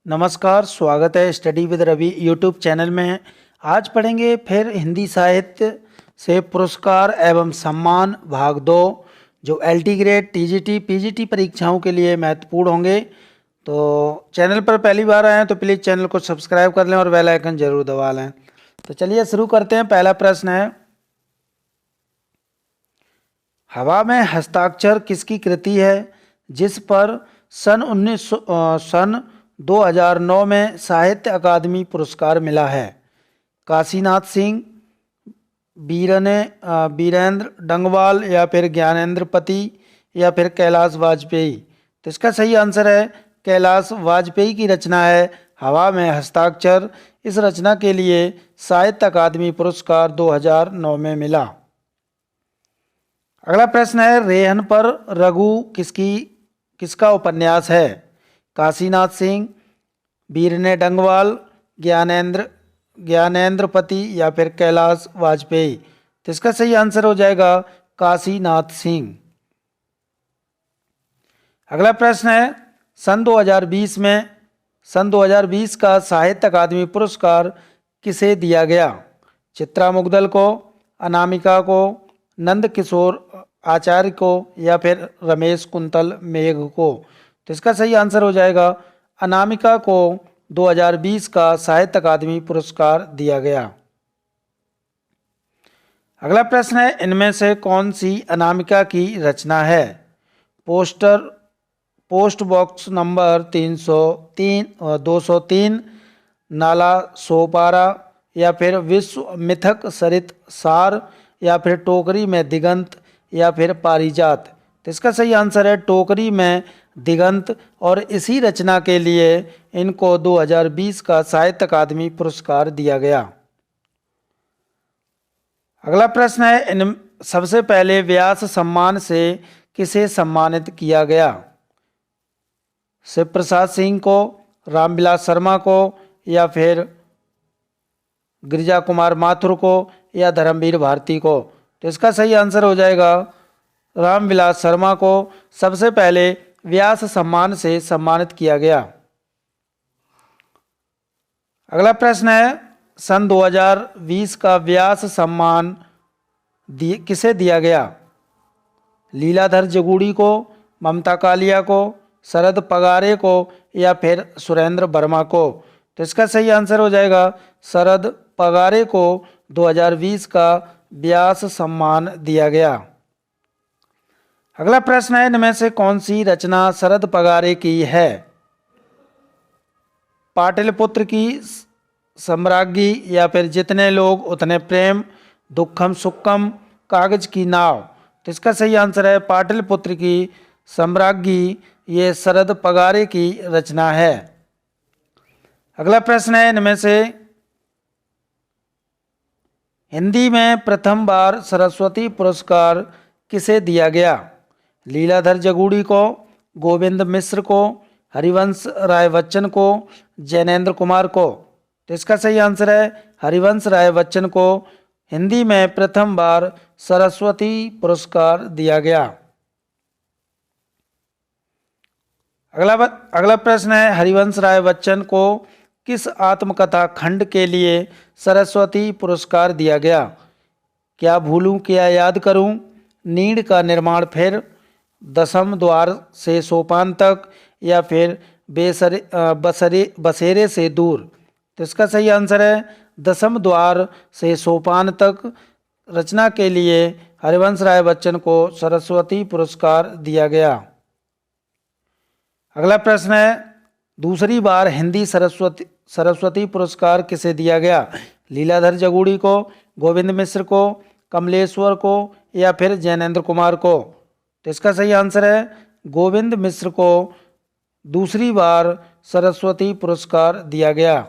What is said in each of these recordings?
नमस्कार, स्वागत है study with Ravi YouTube channel में। आज पढ़ेंगे फिर हिंदी साहित्य से पुरस्कार एवं सम्मान भाग 2, जो एलटी ग्रेड, टीजीटी, पीजीटी परीक्षाओं के लिए महत्वपूर्ण होंगे। तो चैनल पर पहली बार आए हैं तो प्लीज़ चैनल को सब्सक्राइब कर लें और बेल आइकन जरूर दबा लें। तो चलिए शुरू करते हैं। पहला प्रश्न है, हवा में हस्ताक्षर किसकी कृति है जिस पर सन 2009 में साहित्य अकादमी पुरस्कार मिला है? काशीनाथ सिंह, बीरेंद्र डंगवाल या फिर ज्ञानेंद्र पति या फिर कैलाश वाजपेयी? तो इसका सही आंसर है कैलाश वाजपेयी की रचना है हवा में हस्ताक्षर। इस रचना के लिए साहित्य अकादमी पुरस्कार 2009 में मिला। अगला प्रश्न है, रेहन पर रघु किसका उपन्यास है? काशीनाथ सिंह, बीरेंद्र डंगवाल, ज्ञानेंद्र पति या फिर कैलाश वाजपेयी? तो इसका सही आंसर हो जाएगा काशीनाथ सिंह। अगला प्रश्न है, सन 2020 का साहित्य अकादमी पुरस्कार किसे दिया गया? चित्रा मुग्दल को, अनामिका को, नंद किशोर आचार्य को या फिर रमेश कुंतल मेघ को? तो इसका सही आंसर हो जाएगा अनामिका को 2020 का साहित्य अकादमी पुरस्कार दिया गया। अगला प्रश्न है, इनमें से कौन सी अनामिका की रचना है? Post box number 203, Nala Sopara या फिर विश्व मिथक सरित सार या फिर टोकरी में दिगंत या फिर पारिजात? तो इसका सही आंसर है टोकरी में दिगंत, और इसी रचना के लिए इनको 2020 का साहित्य अकादमी पुरस्कार दिया गया। अगला प्रश्न है, इन सबसे पहले व्यास सम्मान से किसे सम्मानित किया गया? शिव प्रसाद सिंह को, रामविलास शर्मा को या फिर गिरिजा कुमार माथुर को या धर्मवीर भारती को? तो इसका सही आंसर हो जाएगा रामविलास शर्मा को सबसे पहले व्यास सम्मान से सम्मानित किया गया। अगला प्रश्न है, सन 2020 का व्यास सम्मान किसे दिया गया? लीलाधर जगूड़ी को, ममता कालिया को, शरद पगारे को या फिर सुरेंद्र वर्मा को? तो इसका सही आंसर हो जाएगा शरद पगारे को 2020 का व्यास सम्मान दिया गया। अगला प्रश्न है, इनमें से कौन सी रचना शरद पगारे की है? पाटलिपुत्र की सम्राज्ञी या फिर जितने लोग उतने प्रेम, दुखम सुखम, कागज की नाव? तो इसका सही आंसर है पाटलिपुत्र की सम्राज्ञी, ये शरद पगारे की रचना है। अगला प्रश्न है, इनमें से हिंदी में प्रथम बार सरस्वती पुरस्कार किसे दिया गया? लीलाधर जगूड़ी को, गोविंद मिश्र को, हरिवंश राय बच्चन को, जैनेन्द्र कुमार को? तो इसका सही आंसर है हरिवंश राय बच्चन को हिंदी में प्रथम बार सरस्वती पुरस्कार दिया गया। अगला प्रश्न है, हरिवंश राय बच्चन को किस आत्मकथा खंड के लिए सरस्वती पुरस्कार दिया गया? क्या भूलूं क्या याद करूं, नीड़ का निर्माण फिर, दसम द्वार से सोपान तक या फिर बसेरे से दूर? तो इसका सही आंसर है दसम द्वार से सोपान तक रचना के लिए हरिवंश राय बच्चन को सरस्वती पुरस्कार दिया गया। अगला प्रश्न है, दूसरी बार हिंदी सरस्वती पुरस्कार किसे दिया गया? लीलाधर जगूड़ी को, गोविंद मिश्र को, कमलेश्वर को या फिर जैनेन्द्र कुमार को? तो इसका सही आंसर है गोविंद मिश्र को दूसरी बार सरस्वती पुरस्कार दिया गया।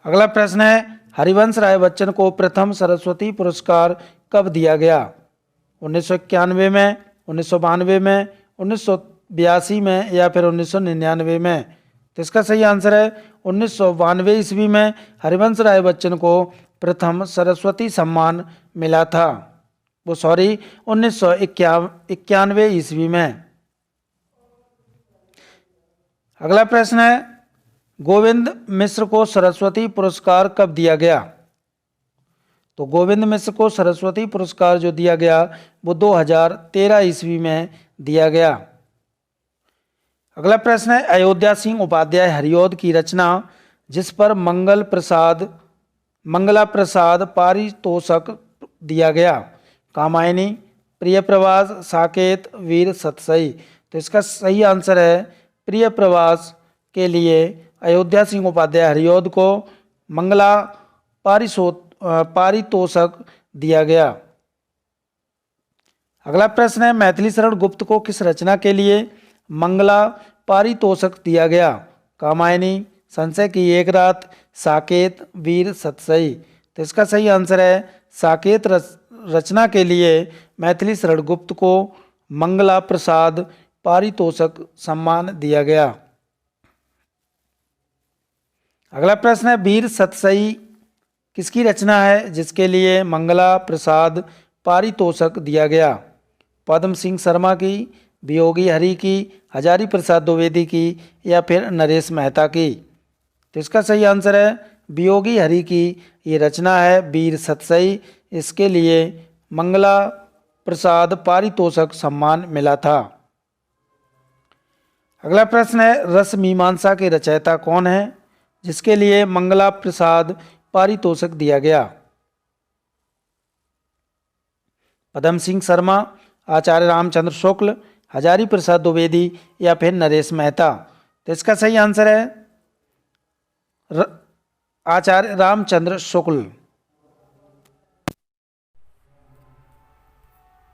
अगला प्रश्न है, हरिवंश राय बच्चन को प्रथम सरस्वती पुरस्कार कब दिया गया? 1991 में, 1992 में, 1982 में या फिर 1999 में? तो इसका सही आंसर है 1992 ईस्वी में हरिवंश राय बच्चन को प्रथम सरस्वती सम्मान मिला था। 1991 ईस्वी में। अगला प्रश्न है, गोविंद मिश्र को सरस्वती पुरस्कार कब दिया गया? तो गोविंद मिश्र को सरस्वती पुरस्कार जो दिया गया वो 2013 ईस्वी में दिया गया। अगला प्रश्न है, अयोध्या सिंह उपाध्याय हरिऔध की रचना जिस पर मंगला प्रसाद पारितोषक दिया गया? कामायनी, प्रिय प्रवास, साकेत, वीर सतसई। तो इसका सही आंसर है प्रिय प्रवास के लिए अयोध्या सिंह उपाध्याय हरिऔध को मंगला पारितोषक दिया गया। अगला प्रश्न है, मैथिली शरण गुप्त को किस रचना के लिए मंगला पारितोषक दिया गया? कामायनी, संशय की एक रात, साकेत, वीर सतसई। तो इसका सही आंसर है साकेत रचना के लिए मैथिली शरण गुप्त को मंगला प्रसाद पारितोषक सम्मान दिया गया। अगला प्रश्न है, वीर सतसई किसकी रचना है जिसके लिए मंगला प्रसाद पारितोषक दिया गया? पद्म सिंह शर्मा की, वियोगी हरि की, हजारी प्रसाद द्विवेदी की या फिर नरेश मेहता की? तो इसका सही आंसर है वियोगी हरि की ये रचना है वीर सतसई। इसके लिए मंगला प्रसाद पारितोषक सम्मान मिला था। अगला प्रश्न है, रस मीमांसा के रचयिता कौन है जिसके लिए मंगला प्रसाद पारितोषक दिया गया? पद्म सिंह शर्मा, आचार्य रामचंद्र शुक्ल, हजारी प्रसाद द्विवेदी या फिर नरेश मेहता? तो इसका सही आंसर है आचार्य रामचंद्र शुक्ल।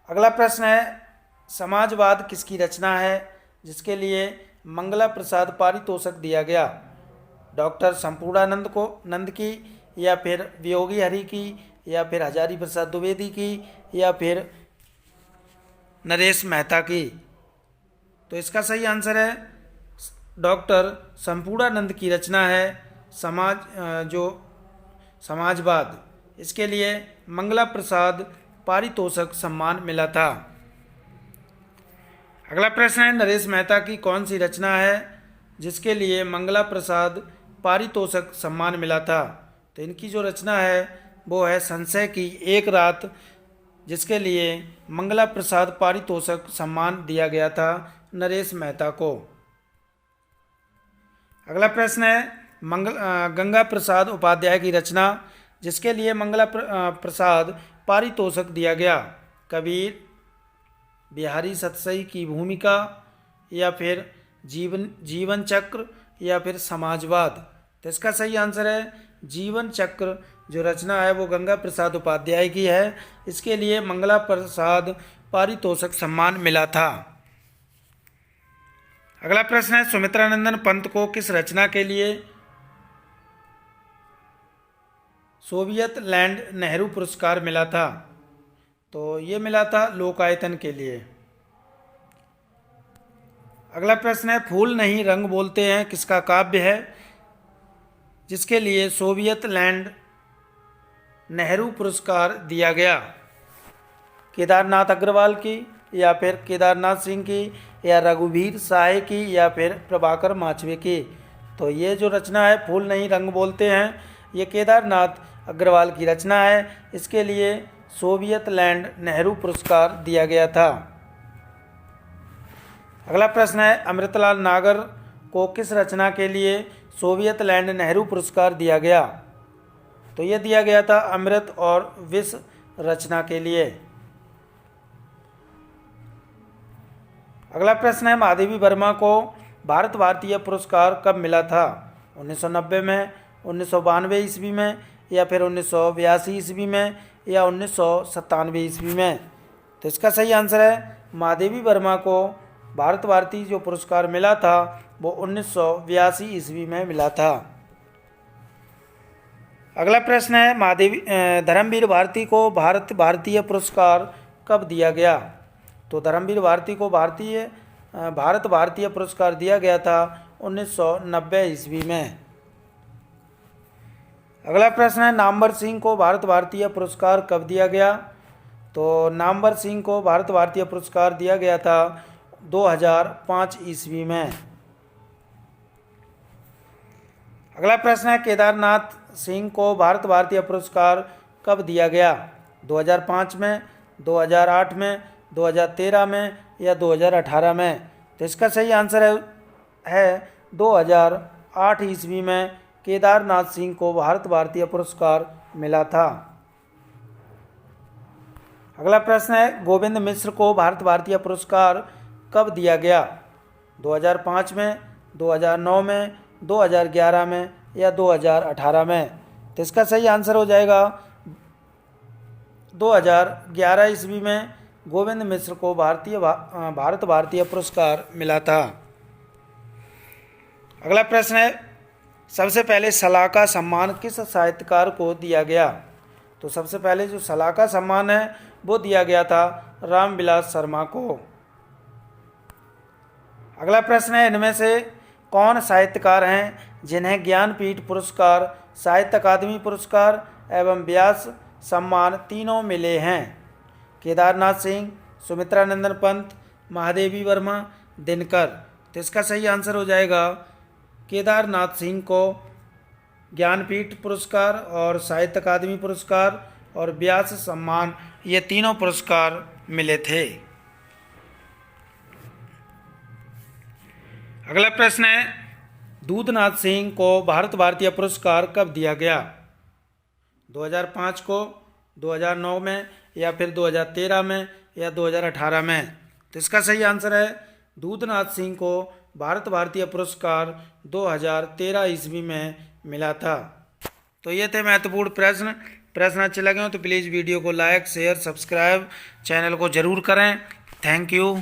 अगला प्रश्न है, समाजवाद किसकी रचना है जिसके लिए मंगला प्रसाद पारितोषक दिया गया? डॉक्टर संपूर्णानंद नंद की या फिर वियोगी हरि की या फिर हजारी प्रसाद द्विवेदी की या फिर नरेश मेहता की? तो इसका सही आंसर है डॉक्टर संपूर्णानंद की रचना है समाजवाद। इसके लिए मंगला प्रसाद पारितोषक सम्मान मिला था। अगला प्रश्न है, नरेश मेहता की कौन सी रचना है जिसके लिए मंगला प्रसाद पारितोषक सम्मान मिला था? तो इनकी जो रचना है वो है संशय की एक रात, जिसके लिए मंगला प्रसाद पारितोषक सम्मान दिया गया था नरेश मेहता को। अगला प्रश्न है, गंगा प्रसाद उपाध्याय की रचना जिसके लिए मंगला प्रसाद पारितोषक दिया गया? कबीर, बिहारी सतसई की भूमिका या फिर जीवन चक्र या फिर समाजवाद? तो इसका सही आंसर है जीवन चक्र जो रचना है वो गंगा प्रसाद उपाध्याय की है। इसके लिए मंगला प्रसाद पारितोषक सम्मान मिला था। अगला प्रश्न है, सुमित्रानंदन पंत को किस रचना के लिए सोवियत लैंड नेहरू पुरस्कार मिला था? तो ये मिला था लोकायतन के लिए। अगला प्रश्न है, फूल नहीं रंग बोलते हैं किसका काव्य है जिसके लिए सोवियत लैंड नेहरू पुरस्कार दिया गया? केदारनाथ अग्रवाल की या फिर केदारनाथ सिंह की या रघुवीर साय की या फिर प्रभाकर माचवे की? तो ये जो रचना है फूल नहीं रंग बोलते हैं ये केदारनाथ अग्रवाल की रचना है। इसके लिए सोवियत लैंड नेहरू पुरस्कार दिया गया था। अगला प्रश्न है, अमृतलाल नागर को किस रचना के लिए सोवियत लैंड नेहरू पुरस्कार दिया गया? तो ये दिया गया था अमृत और विष रचना के लिए। अगला प्रश्न है, महादेवी वर्मा को भारत भारतीय पुरस्कार कब मिला था? 1990 में, 1992 ईस्वी में या फिर 1982 ईस्वी में या 1997 ईस्वी में? तो इसका सही आंसर है महादेवी वर्मा को भारत भारती जो पुरस्कार मिला था वो 1982 ईस्वी में मिला था। अगला प्रश्न है, धर्मवीर भारती को भारत भारतीय पुरस्कार कब दिया गया? तो धर्मवीर भारती को भारत भारतीय पुरस्कार दिया गया था 1990 ईस्वी में। अगला प्रश्न है, नामवर सिंह को भारत भारतीय पुरस्कार कब दिया गया? तो नामवर सिंह को भारत भारतीय पुरस्कार दिया गया था 2005 ईस्वी में। अगला प्रश्न है केदारनाथ सिंह को भारत भारतीय पुरस्कार कब दिया गया? 2005 में, 2008 में, 2013 में या 2018 में? तो इसका सही आंसर है 2008 ईस्वी में केदारनाथ सिंह को भारत भारतीय पुरस्कार मिला था। अगला प्रश्न है गोविंद मिश्र को भारत भारतीय पुरस्कार कब दिया गया? 2005 में, 2009 में, 2011 में या 2018 में? तो इसका सही आंसर हो जाएगा 2011 ईस्वी में गोविंद मिश्र को भारत भारतीय पुरस्कार मिला था। अगला प्रश्न है सबसे पहले सलाका सम्मान किस साहित्यकार को दिया गया? तो सबसे पहले जो सलाका सम्मान है वो दिया गया था रामविलास शर्मा को। अगला प्रश्न है इनमें से कौन साहित्यकार हैं जिन्हें ज्ञानपीठ पुरस्कार, साहित्य अकादमी पुरस्कार एवं व्यास सम्मान तीनों मिले हैं? केदारनाथ सिंह, सुमित्रा नंदन पंत, महादेवी वर्मा, दिनकर। तो इसका सही आंसर हो जाएगा केदारनाथ सिंह को ज्ञानपीठ पुरस्कार और साहित्य अकादमी पुरस्कार और व्यास सम्मान ये तीनों पुरस्कार मिले थे। अगला प्रश्न है दूधनाथ सिंह को भारत भारतीय पुरस्कार कब दिया गया? 2005 को, 2009 में या फिर 2013 में या 2018 में? तो इसका सही आंसर है दूधनाथ सिंह को भारत भारतीय पुरस्कार 2013 ईस्वी में मिला था। तो ये थे महत्वपूर्ण प्रश्न अच्छे लगे हो तो प्लीज़ वीडियो को लाइक, शेयर, सब्सक्राइब चैनल को ज़रूर करें। Thank you.